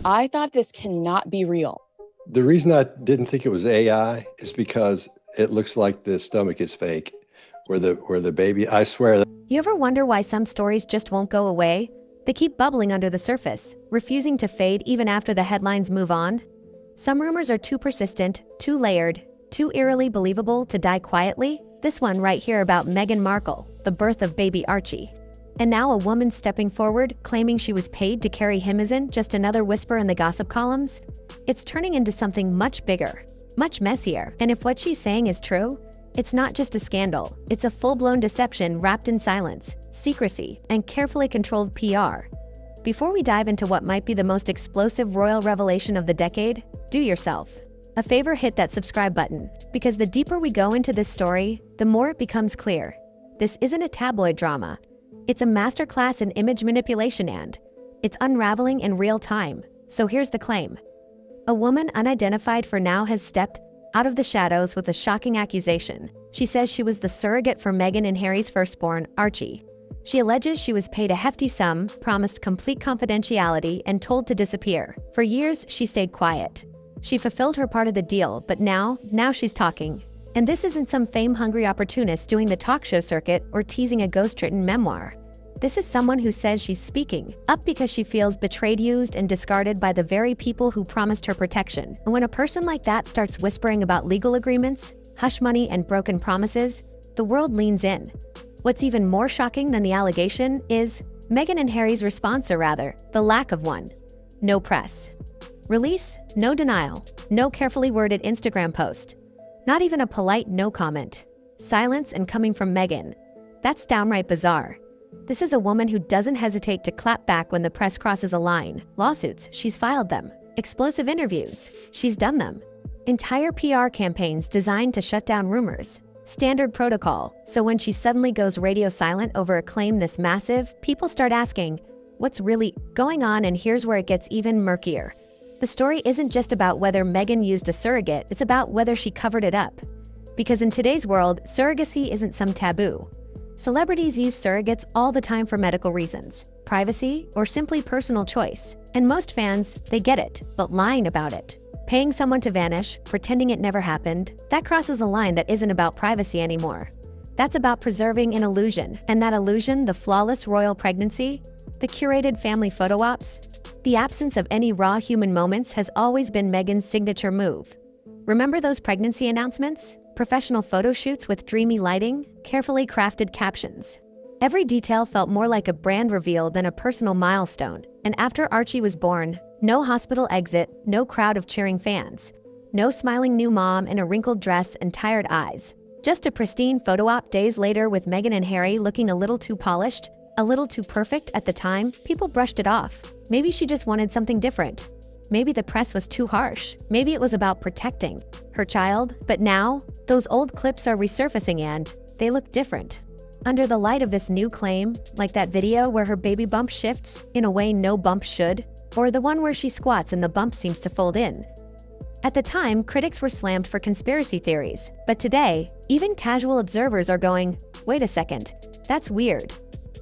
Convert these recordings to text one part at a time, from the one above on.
I thought this cannot be real. The reason I didn't think it was AI is because it looks like the stomach is fake, where the baby, I swear. You ever wonder why some stories just won't go away? They keep bubbling under the surface, refusing to fade even after the headlines move on. Some rumors are too persistent, too layered, too eerily believable to die quietly. This one right here about Meghan Markle, the birth of baby Archie. And now a woman stepping forward, claiming she was paid to carry him isn't just another whisper in the gossip columns. It's turning into something much bigger, much messier. And if what she's saying is true, it's not just a scandal. It's a full-blown deception wrapped in silence, secrecy, and carefully controlled PR. Before we dive into what might be the most explosive royal revelation of the decade, do yourself a favor, hit that subscribe button, because the deeper we go into this story, the more it becomes clear. This isn't a tabloid drama. It's a masterclass in image manipulation, and it's unraveling in real time. So here's the claim. A woman unidentified for now has stepped out of the shadows with a shocking accusation. She says she was the surrogate for Meghan and Harry's firstborn, Archie. She alleges she was paid a hefty sum, promised complete confidentiality, and told to disappear. For years, she stayed quiet. She fulfilled her part of the deal, but now she's talking. And this isn't some fame-hungry opportunist doing the talk show circuit or teasing a ghost-written memoir. This is someone who says she's speaking up because she feels betrayed, used, and discarded by the very people who promised her protection. And when a person like that starts whispering about legal agreements, hush money, and broken promises, the world leans in. What's even more shocking than the allegation is Meghan and Harry's response, or rather, the lack of one. No press release, no denial, no carefully worded Instagram post. Not even a polite no comment. Silence, and coming from Meghan. That's downright bizarre. This is a woman who doesn't hesitate to clap back when the press crosses a line. Lawsuits, she's filed them. Explosive interviews, she's done them. Entire PR campaigns designed to shut down rumors. Standard protocol, so when she suddenly goes radio silent over a claim this massive, people start asking, what's really going on? And here's where it gets even murkier. The story isn't just about whether Meghan used a surrogate, it's about whether she covered it up. Because in today's world, surrogacy isn't some taboo. Celebrities use surrogates all the time for medical reasons, privacy, or simply personal choice. And most fans, they get it, but lying about it, paying someone to vanish, pretending it never happened, that crosses a line that isn't about privacy anymore. That's about preserving an illusion, and that illusion, the flawless royal pregnancy, the curated family photo ops, the absence of any raw human moments has always been Meghan's signature move. Remember those pregnancy announcements? Professional photo shoots with dreamy lighting, carefully crafted captions. Every detail felt more like a brand reveal than a personal milestone. And after Archie was born, no hospital exit, no crowd of cheering fans, no smiling new mom in a wrinkled dress and tired eyes. Just a pristine photo op days later with Meghan and Harry looking a little too polished, a little too perfect. At the time, people brushed it off. Maybe she just wanted something different. Maybe the press was too harsh. Maybe it was about protecting her child. But now, those old clips are resurfacing and they look different. Under the light of this new claim, like that video where her baby bump shifts in a way no bump should, or the one where she squats and the bump seems to fold in. At the time, critics were slammed for conspiracy theories. But today, even casual observers are going, wait a second, that's weird.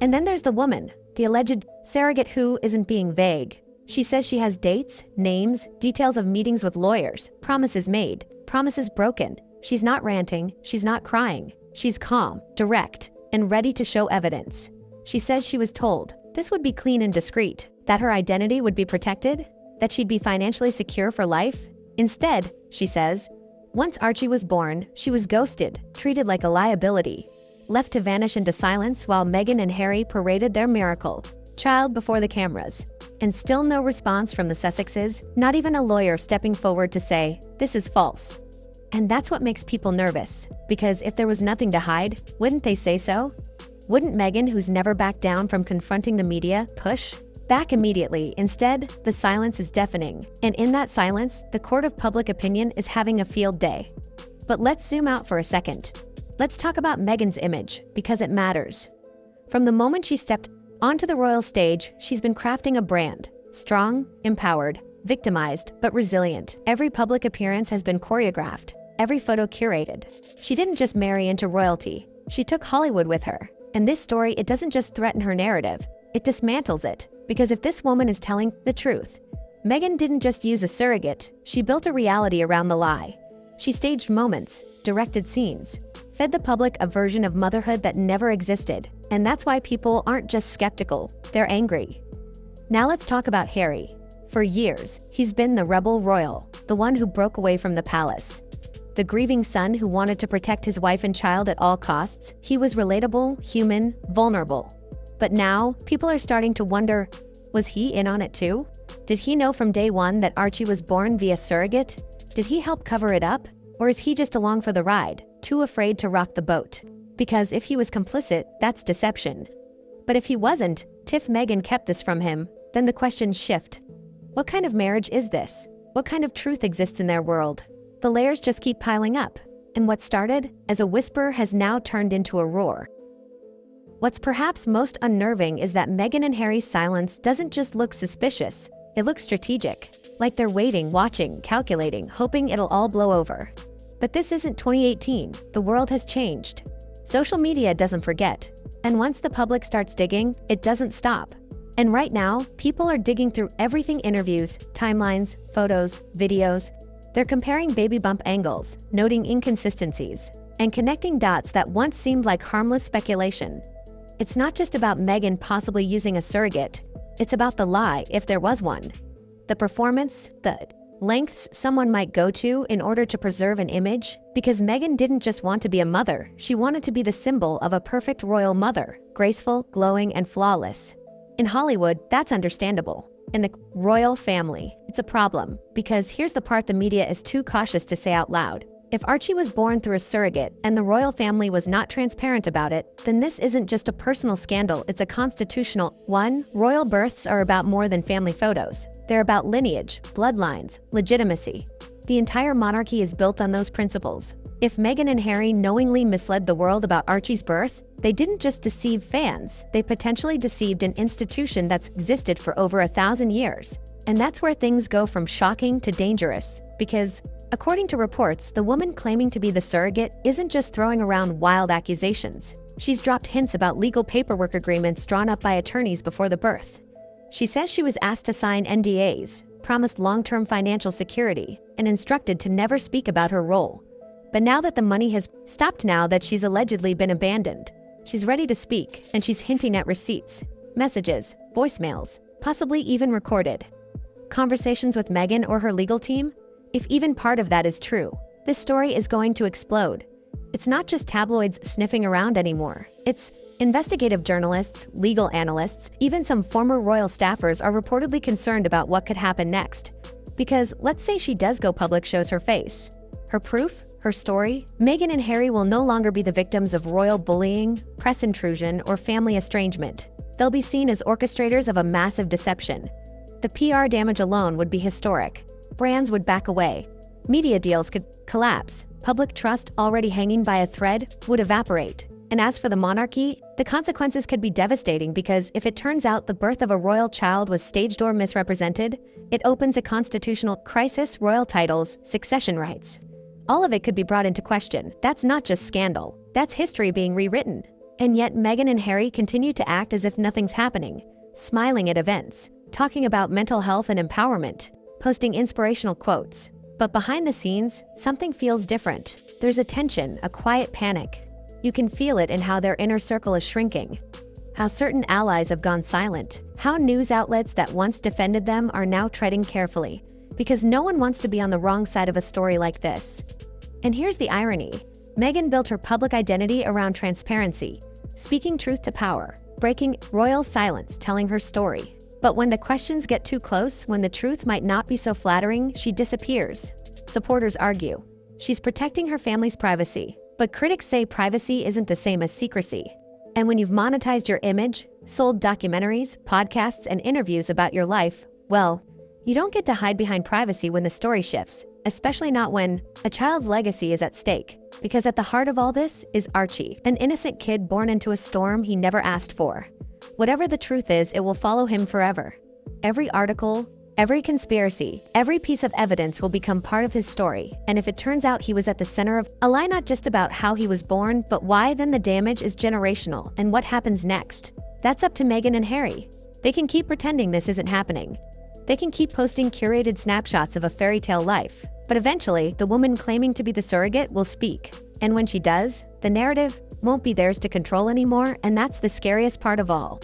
And then there's the woman, the alleged surrogate, who isn't being vague. She says she has dates, names, details of meetings with lawyers, promises made, promises broken. She's not ranting, she's not crying. She's calm, direct, and ready to show evidence. She says she was told this would be clean and discreet, that her identity would be protected, that she'd be financially secure for life. Instead, she says, once Archie was born, she was ghosted, treated like a liability, left to vanish into silence while Meghan and Harry paraded their miracle child before the cameras. And still no response from the Sussexes, not even a lawyer stepping forward to say, this is false. And that's what makes people nervous, because if there was nothing to hide, wouldn't they say so? Wouldn't Meghan, who's never backed down from confronting the media, push back immediately? Instead, the silence is deafening. And in that silence, the court of public opinion is having a field day. But let's zoom out for a second. Let's talk about Meghan's image, because it matters. From the moment she stepped onto the royal stage, she's been crafting a brand. Strong, empowered, victimized, but resilient. Every public appearance has been choreographed, every photo curated. She didn't just marry into royalty. She took Hollywood with her. And this story, it doesn't just threaten her narrative, it dismantles it. Because if this woman is telling the truth, Meghan didn't just use a surrogate, she built a reality around the lie. She staged moments, directed scenes, fed the public a version of motherhood that never existed, and that's why people aren't just skeptical, they're angry. Now let's talk about Harry. For years, he's been the rebel royal, the one who broke away from the palace. The grieving son who wanted to protect his wife and child at all costs. He was relatable, human, vulnerable. But now, people are starting to wonder, was he in on it too? Did he know from day one that Archie was born via surrogate? Did he help cover it up? Or is he just along for the ride, too afraid to rock the boat? Because if he was complicit, that's deception. But if he wasn't, if Meghan kept this from him, then the questions shift. What kind of marriage is this? What kind of truth exists in their world? The layers just keep piling up, and what started as a whisper has now turned into a roar. What's perhaps most unnerving is that Meghan and Harry's silence doesn't just look suspicious, it looks strategic. Like they're waiting, watching, calculating, hoping it'll all blow over. But this isn't 2018, the world has changed. Social media doesn't forget, and once the public starts digging, it doesn't stop. And right now, people are digging through everything: interviews, timelines, photos, videos. They're comparing baby bump angles, noting inconsistencies, and connecting dots that once seemed like harmless speculation. It's not just about Meghan possibly using a surrogate, it's about the lie, if there was one. The performance, the lengths someone might go to in order to preserve an image, because Meghan didn't just want to be a mother, she wanted to be the symbol of a perfect royal mother, graceful, glowing, and flawless. In Hollywood, that's understandable. In the royal family, it's a problem, because here's the part the media is too cautious to say out loud. If Archie was born through a surrogate and the royal family was not transparent about it, then this isn't just a personal scandal, it's a constitutional one. Royal births are about more than family photos. They're about lineage, bloodlines, legitimacy. The entire monarchy is built on those principles. If Meghan and Harry knowingly misled the world about Archie's birth, they didn't just deceive fans, they potentially deceived an institution that's existed for over 1,000 years. And that's where things go from shocking to dangerous, because, according to reports, the woman claiming to be the surrogate isn't just throwing around wild accusations. She's dropped hints about legal paperwork agreements drawn up by attorneys before the birth. She says she was asked to sign NDAs, promised long-term financial security, and instructed to never speak about her role. But now that the money has stopped, now that she's allegedly been abandoned, she's ready to speak, and she's hinting at receipts, messages, voicemails, possibly even recorded conversations with Meghan or her legal team. If even part of that is true, this story is going to explode. It's not just tabloids sniffing around anymore. It's investigative journalists, legal analysts, even some former royal staffers are reportedly concerned about what could happen next. Because let's say she does go public, shows her face, her proof, her story, Meghan and Harry will no longer be the victims of royal bullying, press intrusion, or family estrangement. They'll be seen as orchestrators of a massive deception. The PR damage alone would be historic. Brands would back away. Media deals could collapse. Public trust, already hanging by a thread, would evaporate. And as for the monarchy, the consequences could be devastating, because if it turns out the birth of a royal child was staged or misrepresented, it opens a constitutional crisis: royal titles, succession rights. All of it could be brought into question. That's not just scandal. That's history being rewritten. And yet Meghan and Harry continue to act as if nothing's happening, smiling at events, talking about mental health and empowerment, posting inspirational quotes. But behind the scenes, something feels different. There's a tension, a quiet panic. You can feel it in how their inner circle is shrinking, how certain allies have gone silent, how news outlets that once defended them are now treading carefully, because no one wants to be on the wrong side of a story like this. And here's the irony. Meghan built her public identity around transparency, speaking truth to power, breaking royal silence, telling her story. But when the questions get too close, when the truth might not be so flattering, she disappears. Supporters argue she's protecting her family's privacy, but critics say privacy isn't the same as secrecy. And when you've monetized your image, sold documentaries, podcasts, and interviews about your life, well, you don't get to hide behind privacy when the story shifts, especially not when a child's legacy is at stake. Because at the heart of all this is Archie, an innocent kid born into a storm he never asked for. Whatever the truth is, it will follow him forever. Every article, every conspiracy, every piece of evidence will become part of his story. And if it turns out he was at the center of a lie, not just about how he was born, but why, then the damage is generational. And what happens next? That's up to Meghan and Harry. They can keep pretending this isn't happening. They can keep posting curated snapshots of a fairy tale life, but eventually, the woman claiming to be the surrogate will speak. And when she does, the narrative won't be theirs to control anymore, and that's the scariest part of all.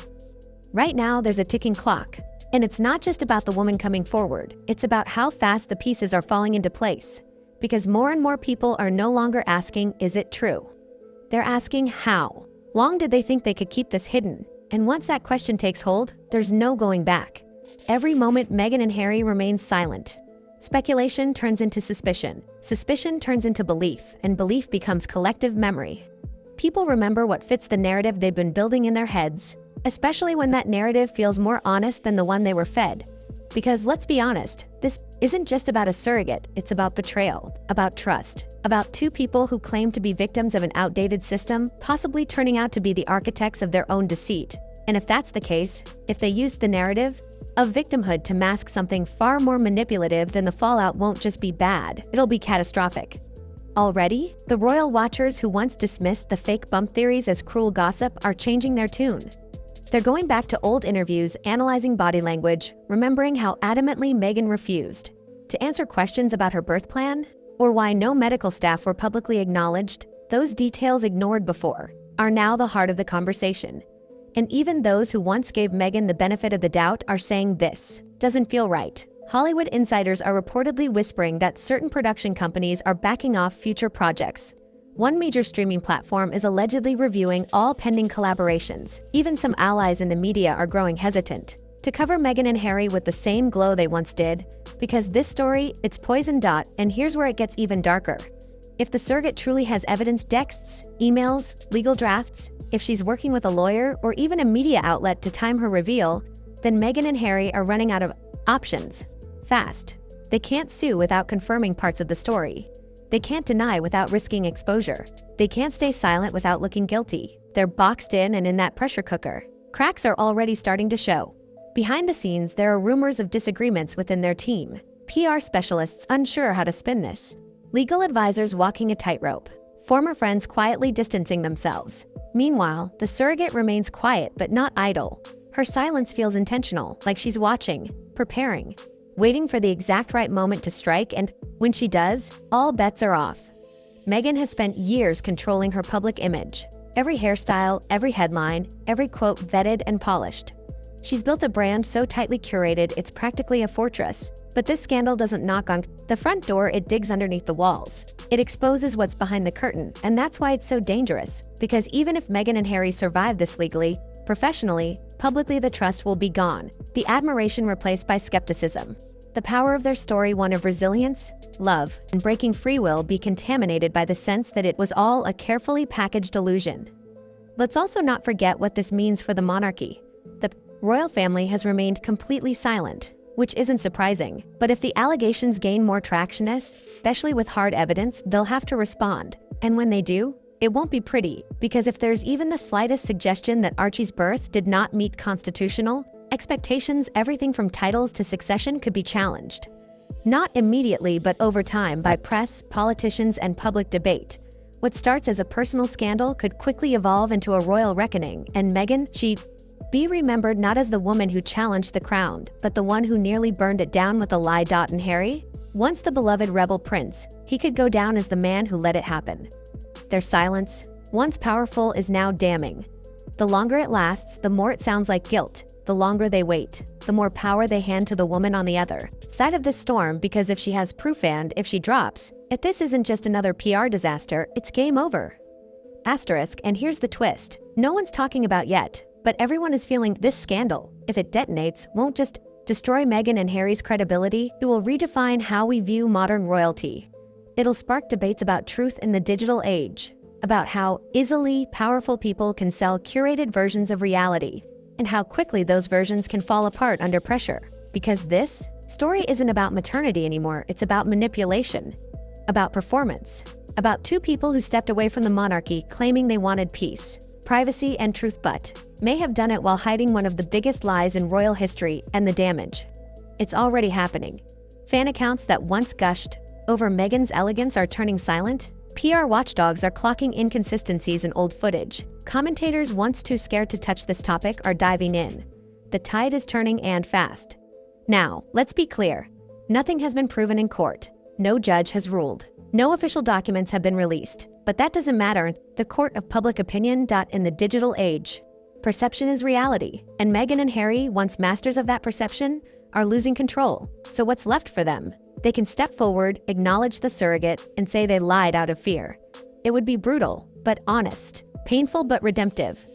Right now, there's a ticking clock. And it's not just about the woman coming forward, it's about how fast the pieces are falling into place. Because more and more people are no longer asking, is it true? They're asking, how? Long did they think they could keep this hidden? And once that question takes hold, there's no going back. Every moment Meghan and Harry remain silent. Speculation turns into suspicion. Suspicion turns into belief, and belief becomes collective memory. People remember what fits the narrative they've been building in their heads, especially when that narrative feels more honest than the one they were fed. Because let's be honest, this isn't just about a surrogate, it's about betrayal, about trust, about two people who claim to be victims of an outdated system, possibly turning out to be the architects of their own deceit. And if that's the case, if they used the narrative of victimhood to mask something far more manipulative, then the fallout won't just be bad, it'll be catastrophic. Already, the royal watchers who once dismissed the fake bump theories as cruel gossip are changing their tune. They're going back to old interviews, analyzing body language, remembering how adamantly Meghan refused to answer questions about her birth plan, or why no medical staff were publicly acknowledged. Those details ignored before are now the heart of the conversation. And even those who once gave Meghan the benefit of the doubt are saying this doesn't feel right. Hollywood insiders are reportedly whispering that certain production companies are backing off future projects. One major streaming platform is allegedly reviewing all pending collaborations. Even some allies in the media are growing hesitant to cover Meghan and Harry with the same glow they once did, because this story, it's poison. And here's where it gets even darker. If the surrogate truly has evidence, texts, emails, legal drafts, if she's working with a lawyer or even a media outlet to time her reveal, then Meghan and Harry are running out of options. Fast. They can't sue without confirming parts of the story. They can't deny without risking exposure. They can't stay silent without looking guilty. They're boxed in and in that pressure cooker. Cracks are already starting to show. Behind the scenes, there are rumors of disagreements within their team. PR specialists unsure how to spin this. Legal advisors walking a tightrope. Former friends quietly distancing themselves. Meanwhile, the surrogate remains quiet but not idle. Her silence feels intentional, like she's watching, preparing, waiting for the exact right moment to strike, and when she does, all bets are off. Meghan has spent years controlling her public image. Every hairstyle, every headline, every quote vetted and polished. She's built a brand so tightly curated it's practically a fortress. But this scandal doesn't knock on the front door, it digs underneath the walls. It exposes what's behind the curtain, and that's why it's so dangerous. Because even if Meghan and Harry survive this legally, professionally, publicly, the trust will be gone. The admiration replaced by skepticism. The power of their story, one of resilience, love, and breaking free, will be contaminated by the sense that it was all a carefully packaged illusion. Let's also not forget what this means for the monarchy. The royal family has remained completely silent, which isn't surprising. But if the allegations gain more traction, especially with hard evidence, they'll have to respond. And when they do, it won't be pretty, because if there's even the slightest suggestion that Archie's birth did not meet constitutional expectations, everything from titles to succession could be challenged. Not immediately, but over time, by press, politicians, and public debate. What starts as a personal scandal could quickly evolve into a royal reckoning, and Meghan, she'd be remembered not as the woman who challenged the crown, but the one who nearly burned it down with a lie. And Harry? Once the beloved rebel prince, he could go down as the man who let it happen. Their silence, once powerful, is now damning. The longer it lasts, the more it sounds like guilt. The longer they wait, the more power they hand to the woman on the other side of this storm, because if she has proof and if she drops, if this isn't just another PR disaster, it's game over. Asterisk, and here's the twist. No one's talking about yet, but everyone is feeling this scandal, if it detonates, won't just destroy Meghan and Harry's credibility, it will redefine how we view modern royalty. It'll spark debates about truth in the digital age, about how easily powerful people can sell curated versions of reality, and how quickly those versions can fall apart under pressure. Because this story isn't about maternity anymore, it's about manipulation, about performance, about two people who stepped away from the monarchy claiming they wanted peace, privacy, and truth, but may have done it while hiding one of the biggest lies in royal history. And the damage, it's already happening. Fan accounts that once gushed over Meghan's elegance are turning silent. PR watchdogs are clocking inconsistencies in old footage. Commentators once too scared to touch this topic are diving in. The tide is turning, and fast. Now, let's be clear. Nothing has been proven in court. No judge has ruled. No official documents have been released. But that doesn't matter. The court of public opinion. In the digital age, perception is reality, and Meghan and Harry, once masters of that perception, are losing control. So what's left for them? They can step forward, acknowledge the surrogate, and say they lied out of fear. It would be brutal, but honest, painful but redemptive.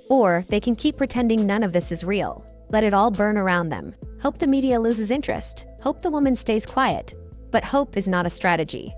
Or they can keep pretending none of this is real. Let it all burn around them. Hope the media loses interest. Hope the woman stays quiet. But hope is not a strategy.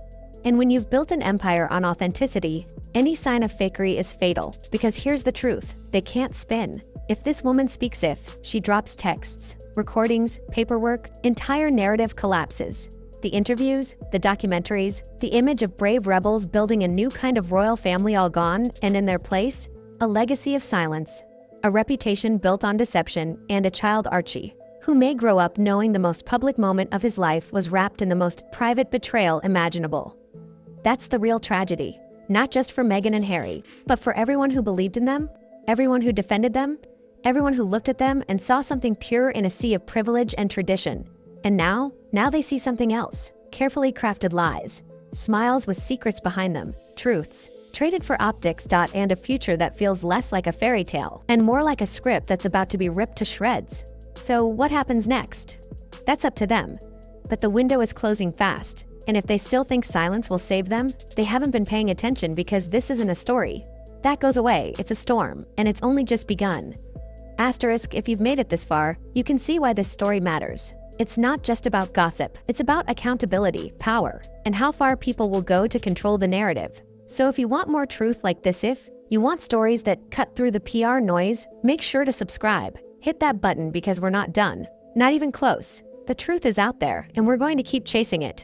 And when you've built an empire on authenticity, any sign of fakery is fatal. Because here's the truth, they can't spin. If this woman speaks, if she drops texts, recordings, paperwork, entire narrative collapses. The interviews, the documentaries, the image of brave rebels building a new kind of royal family all gone, and in their place, a legacy of silence, a reputation built on deception, and a child Archie, who may grow up knowing the most public moment of his life was wrapped in the most private betrayal imaginable. That's the real tragedy, not just for Meghan and Harry, but for everyone who believed in them, everyone who defended them, everyone who looked at them and saw something pure in a sea of privilege and tradition. And now they see something else, carefully crafted lies, smiles with secrets behind them, truths, traded for optics. And a future that feels less like a fairy tale and more like a script that's about to be ripped to shreds. So what happens next? That's up to them. But the window is closing fast. And if they still think silence will save them, they haven't been paying attention, because this isn't a story. That goes away, it's a storm, and it's only just begun. Asterisk, if you've made it this far, you can see why this story matters. It's not just about gossip, it's about accountability, power, and how far people will go to control the narrative. So if you want more truth like this, if you want stories that cut through the PR noise, make sure to subscribe. Hit that button, because we're not done. Not even close. The truth is out there, and we're going to keep chasing it.